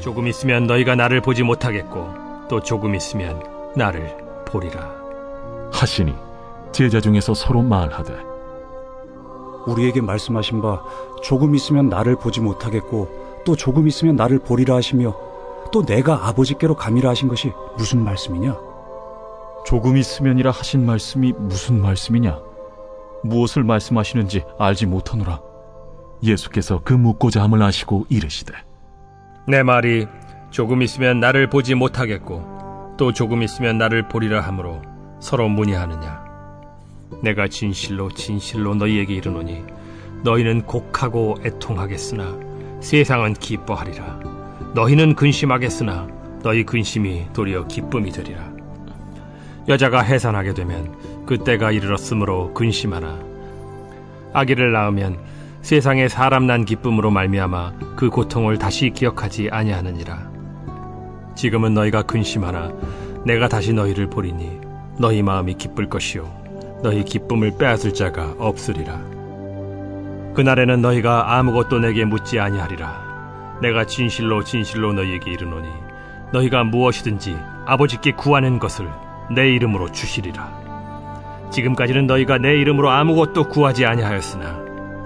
조금 있으면 너희가 나를 보지 못하겠고 또 조금 있으면 나를 보리라 하시니 제자 중에서 서로 말하되 우리에게 말씀하신 바 조금 있으면 나를 보지 못하겠고 또 조금 있으면 나를 보리라 하시며 또 내가 아버지께로 가미라 하신 것이 무슨 말씀이냐? 조금 있으면이라 하신 말씀이 무슨 말씀이냐? 무엇을 말씀하시는지 알지 못하노라. 예수께서 그 묻고자 함을 아시고 이르시되 내 말이 조금 있으면 나를 보지 못하겠고 또 조금 있으면 나를 보리라 하므로 서로 문의하느냐? 내가 진실로 진실로 너희에게 이르노니 너희는 곡하고 애통하겠으나 세상은 기뻐하리라. 너희는 근심하겠으나 너희 근심이 도리어 기쁨이 되리라. 여자가 해산하게 되면 그때가 이르렀으므로 근심하나 아기를 낳으면 세상에 사람 난 기쁨으로 말미암아 그 고통을 다시 기억하지 아니하느니라. 지금은 너희가 근심하나 내가 다시 너희를 보리니 너희 마음이 기쁠 것이요 너희 기쁨을 빼앗을 자가 없으리라. 그날에는 너희가 아무것도 내게 묻지 아니하리라. 내가 진실로 진실로 너희에게 이르노니 너희가 무엇이든지 아버지께 구하는 것을 내 이름으로 주시리라. 지금까지는 너희가 내 이름으로 아무것도 구하지 아니하였으나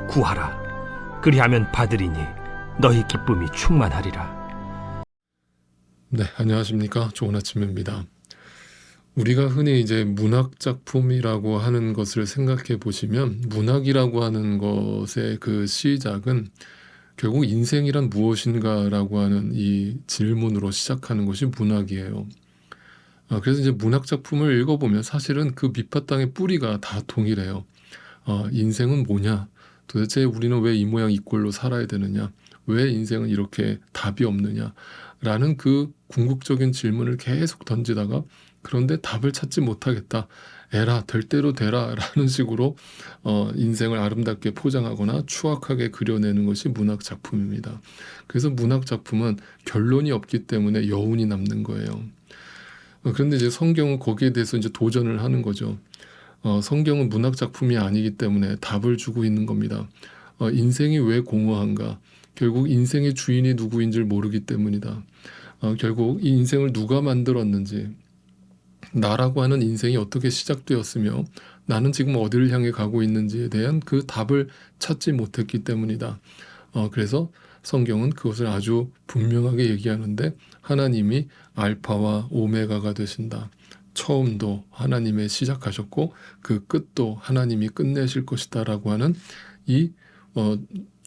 구하라. 그리하면 받으리니 너희 기쁨이 충만하리라. 네, 안녕하십니까. 좋은 아침입니다. 우리가 흔히 이제 문학작품이라고 하는 것을 생각해 보시면 문학이라고 하는 것의 그 시작은 결국 인생이란 무엇인가라고 하는 이 질문으로 시작하는 것이 문학이에요. 그래서 이제 문학작품을 읽어보면 사실은 그 밑바탕의 뿌리가 다 동일해요. 인생은 뭐냐? 도대체 우리는 왜 이 모양 이 꼴로 살아야 되느냐? 왜 인생은 이렇게 답이 없느냐? 라는 그 궁극적인 질문을 계속 던지다가 그런데 답을 찾지 못하겠다. 에라 될 대로 되라 라는 식으로 인생을 아름답게 포장하거나 추악하게 그려내는 것이 문학작품입니다. 그래서 문학작품은 결론이 없기 때문에 여운이 남는 거예요. 그런데 이제 성경은 거기에 대해서 이제 도전을 하는 거죠. 성경은 문학작품이 아니기 때문에 답을 주고 있는 겁니다. 인생이 왜 공허한가? 결국 인생의 주인이 누구인 줄 모르기 때문이다. 결국 이 인생을 누가 만들었는지, 나라고 하는 인생이 어떻게 시작되었으며 나는 지금 어디를 향해 가고 있는지에 대한 그 답을 찾지 못했기 때문이다. 그래서 성경은 그것을 아주 분명하게 얘기하는데 하나님이 알파와 오메가가 되신다. 처음도 하나님의 시작하셨고 그 끝도 하나님이 끝내실 것이다 라고 하는 이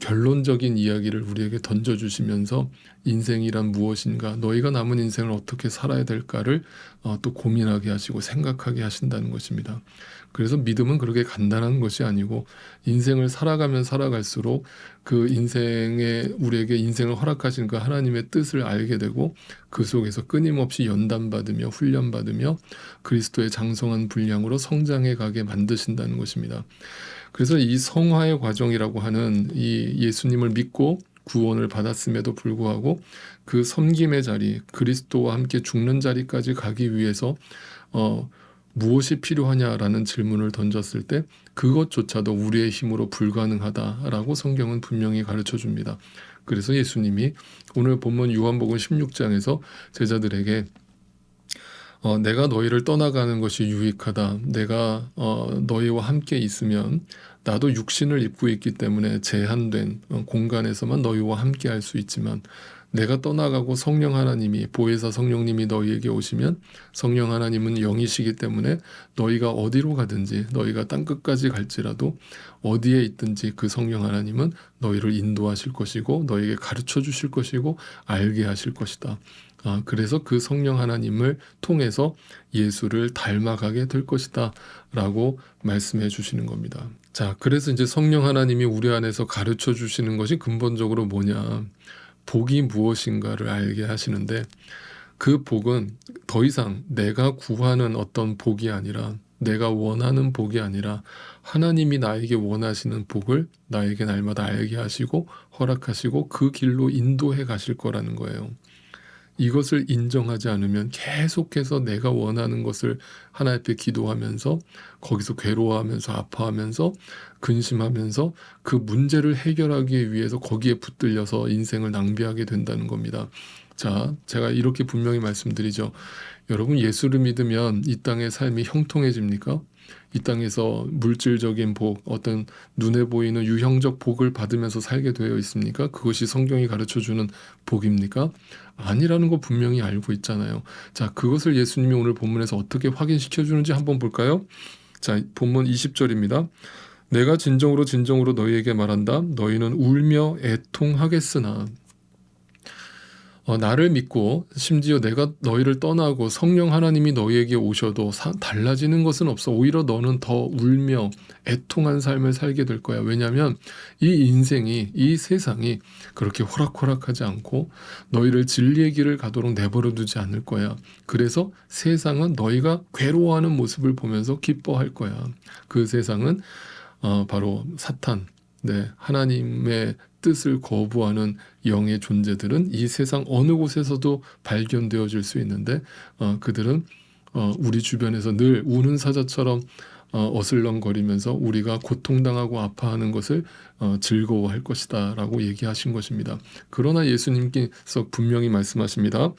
결론적인 이야기를 우리에게 던져주시면서 인생이란 무엇인가, 너희가 남은 인생을 어떻게 살아야 될까를 또 고민하게 하시고 생각하게 하신다는 것입니다. 그래서 믿음은 그렇게 간단한 것이 아니고 인생을 살아가면 살아갈수록 그 인생에 우리에게 인생을 허락하신 그 하나님의 뜻을 알게 되고 그 속에서 끊임없이 연단받으며 훈련받으며 그리스도의 장성한 분량으로 성장해 가게 만드신다는 것입니다. 그래서 이 성화의 과정이라고 하는 이 예수님을 믿고 구원을 받았음에도 불구하고 그 섬김의 자리, 그리스도와 함께 죽는 자리까지 가기 위해서 무엇이 필요하냐라는 질문을 던졌을 때 그것조차도 우리의 힘으로 불가능하다라고 성경은 분명히 가르쳐 줍니다. 그래서 예수님이 오늘 본문 요한복음 16장에서 제자들에게 내가 너희를 떠나가는 것이 유익하다. 내가 너희와 함께 있으면 나도 육신을 입고 있기 때문에 제한된 공간에서만 너희와 함께 할 수 있지만 내가 떠나가고 성령 하나님이 보혜사 성령님이 너희에게 오시면 성령 하나님은 영이시기 때문에 너희가 어디로 가든지 너희가 땅끝까지 갈지라도 어디에 있든지 그 성령 하나님은 너희를 인도하실 것이고 너희에게 가르쳐 주실 것이고 알게 하실 것이다. 그래서 그 성령 하나님을 통해서 예수를 닮아가게 될 것이다 라고 말씀해 주시는 겁니다. 자, 그래서 이제 성령 하나님이 우리 안에서 가르쳐 주시는 것이 근본적으로 뭐냐, 복이 무엇인가를 알게 하시는데 그 복은 더 이상 내가 구하는 어떤 복이 아니라 내가 원하는 복이 아니라 하나님이 나에게 원하시는 복을 나에게 날마다 알게 하시고 허락하시고 그 길로 인도해 가실 거라는 거예요. 이것을 인정하지 않으면 계속해서 내가 원하는 것을 하나님 앞에 기도하면서 거기서 괴로워하면서 아파하면서 근심하면서 그 문제를 해결하기 위해서 거기에 붙들려서 인생을 낭비하게 된다는 겁니다. 자, 제가 이렇게 분명히 말씀드리죠. 여러분, 예수를 믿으면 이 땅의 삶이 형통해집니까? 이 땅에서 물질적인 복, 어떤 눈에 보이는 유형적 복을 받으면서 살게 되어 있습니까? 그것이 성경이 가르쳐주는 복입니까? 아니라는 거 분명히 알고 있잖아요. 자, 그것을 예수님이 오늘 본문에서 어떻게 확인시켜 주는지 한번 볼까요? 자, 본문 20절입니다. 내가 진정으로 진정으로 너희에게 말한다. 너희는 울며 애통하겠으나 나를 믿고 심지어 내가 너희를 떠나고 성령 하나님이 너희에게 오셔도 달라지는 것은 없어. 오히려 너는 더 울며 애통한 삶을 살게 될 거야. 왜냐하면 이 인생이, 이 세상이 그렇게 호락호락하지 않고 너희를 진리의 길을 가도록 내버려 두지 않을 거야. 그래서 세상은 너희가 괴로워하는 모습을 보면서 기뻐할 거야. 그 세상은 바로 사탄, 하나님의 뜻을 거부하는 영의 존재들은 이 세상 어느 곳에서도 발견되어질 수 있는데 그들은 우리 주변에서 늘 우는 사자처럼 어슬렁거리면서 우리가 고통당하고 아파하는 것을 즐거워할 것이다 라고 얘기하신 것입니다. 그러나 예수님께서 분명히 말씀하십니다.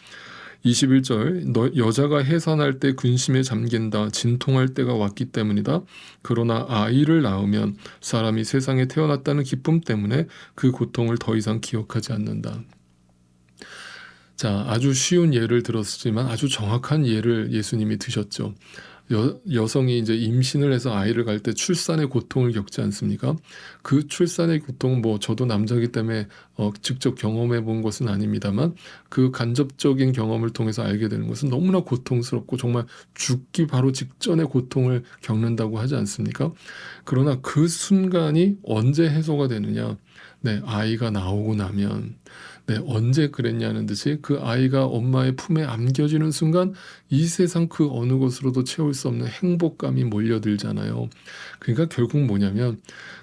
21절 여자가 해산할 때 근심에 잠긴다. 진통할 때가 왔기 때문이다. 그러나 아이를 낳으면 사람이 세상에 태어났다는 기쁨 때문에 그 고통을 더 이상 기억하지 않는다. 자, 아주 쉬운 예를 들었지만 아주 정확한 예를 예수님이 드셨죠. 여성이 이제 임신을 해서 아이를 갈 때 출산의 고통을 겪지 않습니까? 그 출산의 고통은 저도 남자이기 때문에 직접 경험해 본 것은 아닙니다만 그 간접적인 경험을 통해서 알게 되는 것은 너무나 고통스럽고 정말 죽기 바로 직전의 고통을 겪는다고 하지 않습니까? 그러나 그 순간이 언제 해소가 되느냐? 아이가 나오고 나면 언제 그랬냐는 듯이 그 아이가 엄마의 품에 안겨지는 순간 이 세상 그 어느 것으로도 채울 수 없는 행복감이 몰려들잖아요. 그러니까 결국 뭐냐면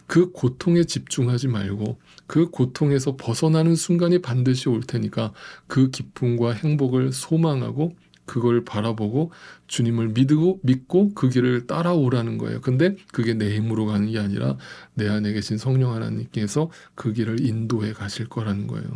그 고통에 집중하지 말고 그 고통에서 벗어나는 순간이 반드시 올 테니까 그 기쁨과 행복을 소망하고 그걸 바라보고 주님을 믿고 그 길을 따라오라는 거예요. 근데 그게 내 힘으로 가는 게 아니라 내 안에 계신 성령 하나님께서 그 길을 인도해 가실 거라는 거예요.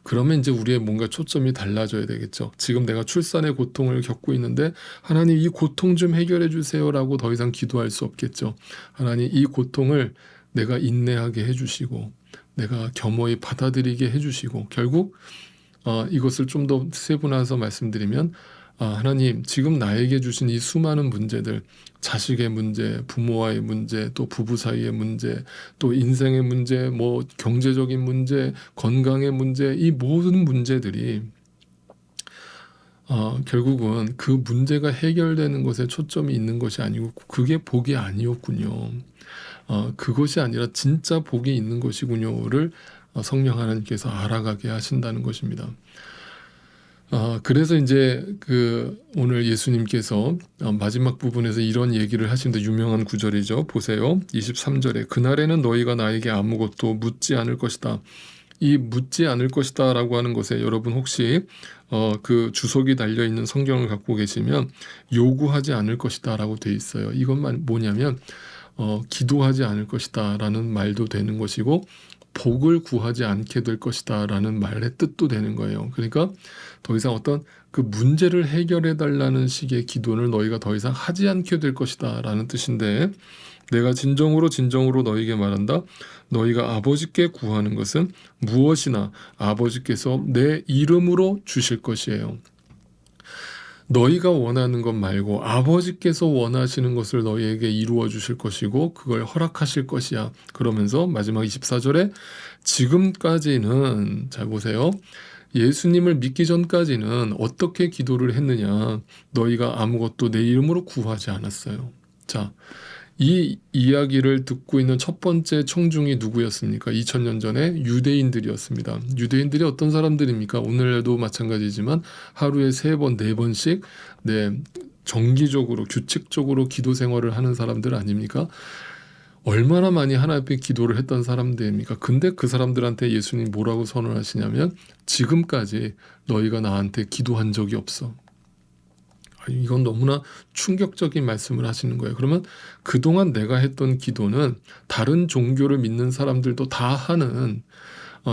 그러면 이제 우리의 뭔가 초점이 달라져야 되겠죠. 지금 내가 출산의 고통을 겪고 있는데 하나님 이 고통 좀 해결해 주세요라고 더 이상 기도할 수 없겠죠. 하나님 이 고통을 내가 인내하게 해주시고 내가 겸허히 받아들이게 해주시고 결국 이것을 좀 더 세분화해서 말씀드리면 하나님 지금 나에게 주신 이 수많은 문제들 자식의 문제, 부모와의 문제, 또 부부 사이의 문제, 또 인생의 문제, 경제적인 문제, 건강의 문제 이 모든 문제들이 결국은 그 문제가 해결되는 것에 초점이 있는 것이 아니고 그게 복이 아니었군요. 그것이 아니라 진짜 복이 있는 것이군요를 성령 하나님께서 알아가게 하신다는 것입니다. 그래서 이제 오늘 예수님께서 마지막 부분에서 이런 얘기를 하시는데 유명한 구절이죠. 보세요. 23절에 그날에는 너희가 나에게 아무것도 묻지 않을 것이다. 이 묻지 않을 것이다 라고 하는 것에 여러분 혹시 그 주석이 달려있는 성경을 갖고 계시면 요구하지 않을 것이다 라고 돼 있어요. 이것만 뭐냐면 기도하지 않을 것이다 라는 말도 되는 것이고 복을 구하지 않게 될 것이다 라는 말의 뜻도 되는 거예요. 그러니까 더 이상 어떤 그 문제를 해결해 달라는 식의 기도를 너희가 더 이상 하지 않게 될 것이다 라는 뜻인데 내가 진정으로 너희에게 말한다. 너희가 아버지께 구하는 것은 무엇이나 아버지께서 내 이름으로 주실 것이에요. 너희가 원하는 것 말고 아버지께서 원하시는 것을 너희에게 이루어 주실 것이고 그걸 허락하실 것이야. 그러면서 마지막 24절에 지금까지는 잘 보세요. 예수님을 믿기 전까지는 어떻게 기도를 했느냐. 너희가 아무것도 내 이름으로 구하지 않았어요. 자, 이 이야기를 듣고 있는 첫 번째 청중이 누구였습니까? 2000년 전에 유대인들이었습니다. 유대인들이 어떤 사람들입니까? 오늘도 마찬가지지만 하루에 3번, 4번씩 정기적으로 규칙적으로 기도 생활을 하는 사람들 아닙니까? 얼마나 많이 하나님 앞에 기도를 했던 사람들입니까? 근데 그 사람들한테 예수님이 뭐라고 선언하시냐면 지금까지 너희가 나한테 기도한 적이 없어. 이건 너무나 충격적인 말씀을 하시는 거예요. 그러면 그동안 내가 했던 기도는 다른 종교를 믿는 사람들도 다 하는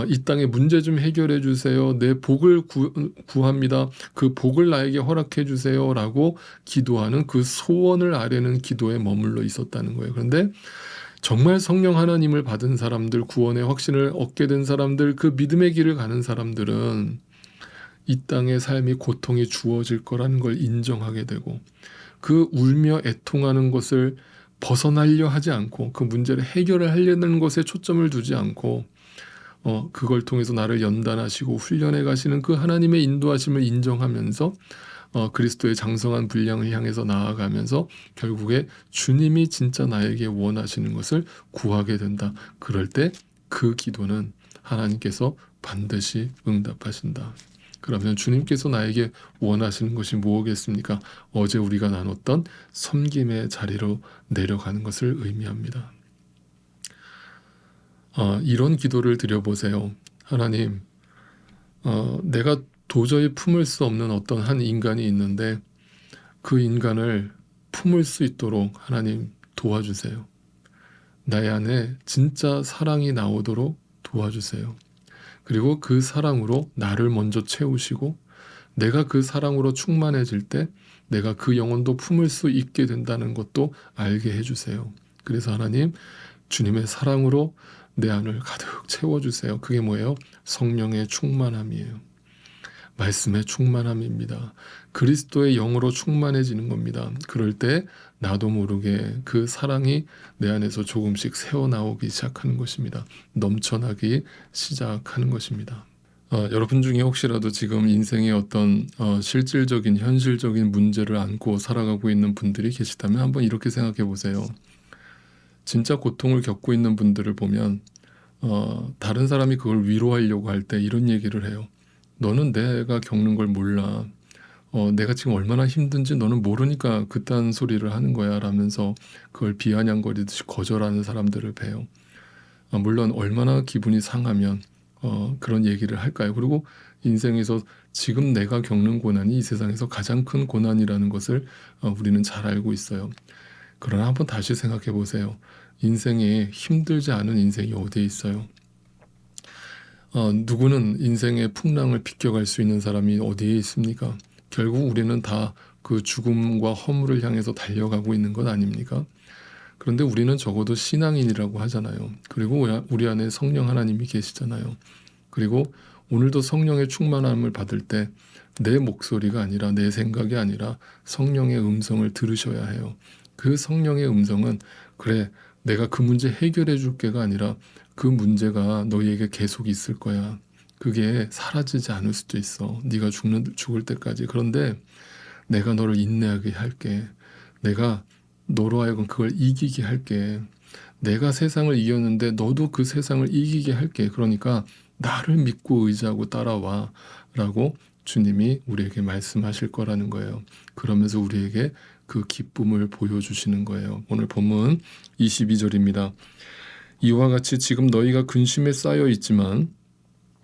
이 땅의 문제 좀 해결해 주세요. 내 복을 구합니다. 그 복을 나에게 허락해 주세요. 라고 기도하는 그 소원을 아뢰는 기도에 머물러 있었다는 거예요. 그런데 정말 성령 하나님을 받은 사람들, 구원의 확신을 얻게 된 사람들, 그 믿음의 길을 가는 사람들은 이 땅의 삶이 고통이 주어질 거라는 걸 인정하게 되고, 그 울며 애통하는 것을 벗어나려 하지 않고, 그 문제를 해결을 하려는 것에 초점을 두지 않고, 그걸 통해서 나를 연단하시고 훈련해 가시는 그 하나님의 인도하심을 인정하면서 그리스도의 장성한 분량을 향해서 나아가면서 결국에 주님이 진짜 나에게 원하시는 것을 구하게 된다. 그럴 때 그 기도는 하나님께서 반드시 응답하신다. 그러면 주님께서 나에게 원하시는 것이 무엇이겠습니까? 어제 우리가 나눴던 섬김의 자리로 내려가는 것을 의미합니다. 이런 기도를 드려보세요. 하나님, 내가 도저히 품을 수 없는 어떤 한 인간이 있는데 그 인간을 품을 수 있도록 하나님 도와주세요. 나의 안에 진짜 사랑이 나오도록 도와주세요. 그리고 그 사랑으로 나를 먼저 채우시고 내가 그 사랑으로 충만해질 때 내가 그 영혼도 품을 수 있게 된다는 것도 알게 해주세요. 그래서 하나님, 주님의 사랑으로 내 안을 가득 채워주세요. 그게 뭐예요? 성령의 충만함이에요. 말씀의 충만함입니다. 그리스도의 영으로 충만해지는 겁니다. 그럴 때 나도 모르게 그 사랑이 내 안에서 조금씩 새어나오기 시작하는 것입니다. 넘쳐나기 시작하는 것입니다. 여러분 중에 혹시라도 지금 인생의 어떤 실질적인 현실적인 문제를 안고 살아가고 있는 분들이 계시다면 한번 이렇게 생각해 보세요. 진짜 고통을 겪고 있는 분들을 보면 다른 사람이 그걸 위로하려고 할 때 이런 얘기를 해요. 너는 내가 겪는 걸 몰라. 내가 지금 얼마나 힘든지 너는 모르니까 그딴 소리를 하는 거야 라면서 그걸 비아냥거리듯이 거절하는 사람들을 봬요. 물론 얼마나 기분이 상하면 그런 얘기를 할까요? 그리고 인생에서 지금 내가 겪는 고난이 이 세상에서 가장 큰 고난이라는 것을 우리는 잘 알고 있어요. 그러나 한번 다시 생각해 보세요. 인생에 힘들지 않은 인생이 어디에 있어요? 누구는 인생의 풍랑을 비껴갈 수 있는 사람이 어디에 있습니까? 결국 우리는 다 그 죽음과 허물을 향해서 달려가고 있는 것 아닙니까? 그런데 우리는 적어도 신앙인이라고 하잖아요. 그리고 우리 안에 성령 하나님이 계시잖아요. 그리고 오늘도 성령의 충만함을 받을 때 내 목소리가 아니라 내 생각이 아니라 성령의 음성을 들으셔야 해요. 그 성령의 음성은 그래, 내가 그 문제 해결해 줄게가 아니라 그 문제가 너희에게 계속 있을 거야. 그게 사라지지 않을 수도 있어. 네가 죽을 때까지. 그런데 내가 너를 인내하게 할게. 내가 너로 하여금 그걸 이기게 할게. 내가 세상을 이겼는데 너도 그 세상을 이기게 할게. 그러니까 나를 믿고 의지하고 따라와 라고 주님이 우리에게 말씀하실 거라는 거예요. 그러면서 우리에게 그 기쁨을 보여주시는 거예요. 오늘 본문 22절입니다. 이와 같이 지금 너희가 근심에 쌓여 있지만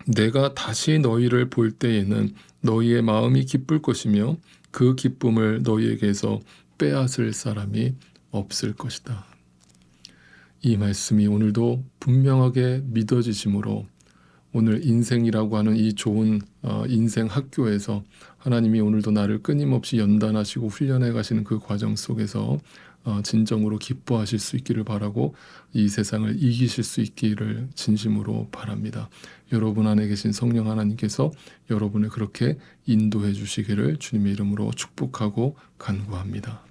내가 다시 너희를 볼 때에는 너희의 마음이 기쁠 것이며 그 기쁨을 너희에게서 빼앗을 사람이 없을 것이다. 이 말씀이 오늘도 분명하게 믿어지심으로 오늘 인생이라고 하는 이 좋은 인생 학교에서 하나님이 오늘도 나를 끊임없이 연단하시고 훈련해 가시는 그 과정 속에서 진정으로 기뻐하실 수 있기를 바라고 이 세상을 이기실 수 있기를 진심으로 바랍니다. 여러분 안에 계신 성령 하나님께서 여러분을 그렇게 인도해 주시기를 주님의 이름으로 축복하고 간구합니다.